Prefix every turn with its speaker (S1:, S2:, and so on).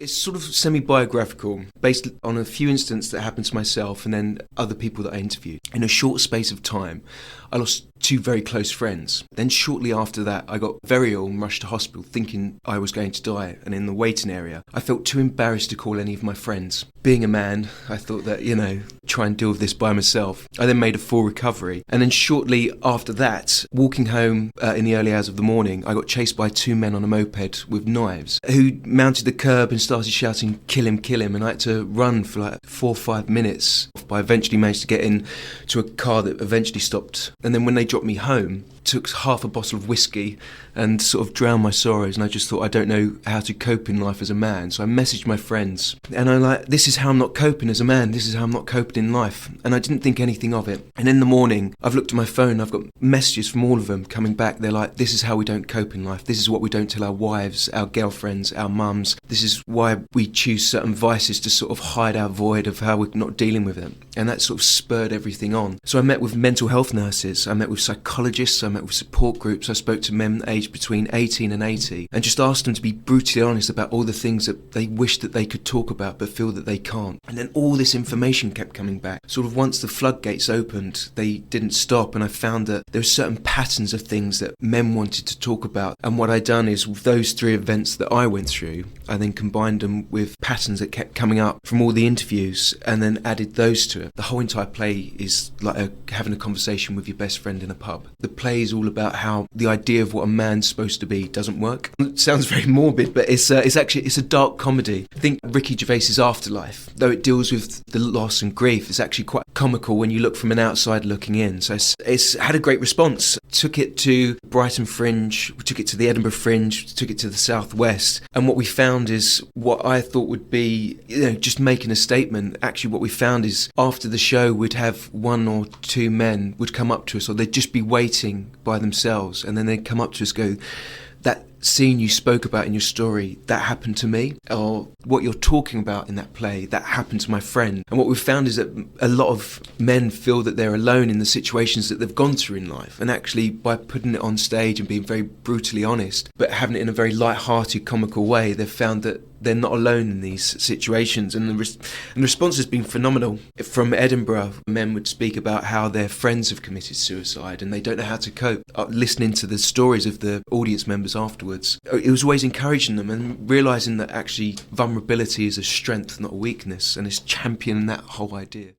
S1: It's sort of semi-biographical, based on a few incidents that happened to myself and then other people that I interviewed. In a short space of time, I lost two very close friends. Then shortly after that, I got very ill and rushed to hospital thinking I was going to die. And in the waiting area, I felt too embarrassed to call any of my friends. Being a man, I thought that, try and deal with this by myself. I then made a full recovery. And then shortly after that, walking home in the early hours of the morning, I got chased by two men on a moped with knives who mounted the curb and started shouting, kill him, kill him. And I had to run for like 4 or 5 minutes. But I eventually managed to get in to a car that eventually stopped. And then when they dropped me home, took half a bottle of whiskey and sort of drowned my sorrows. And I just thought, I don't know how to cope in life as a man. So I messaged my friends and I'm like, this is how I'm not coping as a man. This is how I'm not coping in life. And I didn't think anything of it. And in the morning, I've looked at my phone. I've got messages from all of them coming back. They're like, this is how we don't cope in life. This is what we don't tell our wives, our girlfriends, our mums. This is why we choose certain vices to sort of hide our void of how we're not dealing with it. And that sort of spurred everything on. So I met with mental health nurses. I met with psychologists. I met with support groups. I spoke to men aged between 18 and 80 and just asked them to be brutally honest about all the things that they wish that they could talk about but feel that they can't. And then all this information kept coming back. Sort of once the floodgates opened, they didn't stop, and I found that there were certain patterns of things that men wanted to talk about. And what I'd done is, with those 3 events that I went through, I then combined them with patterns that kept coming up from all the interviews and then added those to it. The whole entire play is like having a conversation with your best friend in a pub. The play is all about how the idea of what a man's supposed to be doesn't work. It sounds very morbid, but it's a dark comedy. I think Ricky Gervais's Afterlife, though it deals with the loss and grief, is actually quite comical when you look from an outside looking in. So it's had a great response. Took it to Brighton Fringe, we took it to the Edinburgh Fringe, took it to the South West, and what we found is what I thought would be, just making a statement. Actually, what we found is after the show, we'd have 1 or 2 men would come up to us, or they'd just be waiting by themselves, and then they'd come up to us, go, that scene you spoke about in your story, that happened to me, or what you're talking about in that play, that happened to my friend. And what we've found is that a lot of men feel that they're alone in the situations that they've gone through in life, and actually by putting it on stage and being very brutally honest but having it in a very light-hearted, comical way, they've found that they're not alone in these situations, and the response has been phenomenal. From Edinburgh, men would speak about how their friends have committed suicide and they don't know how to cope. Listening to the stories of the audience members afterwards, it was always encouraging them and realising that actually vulnerability is a strength, not a weakness, and it's championing that whole idea.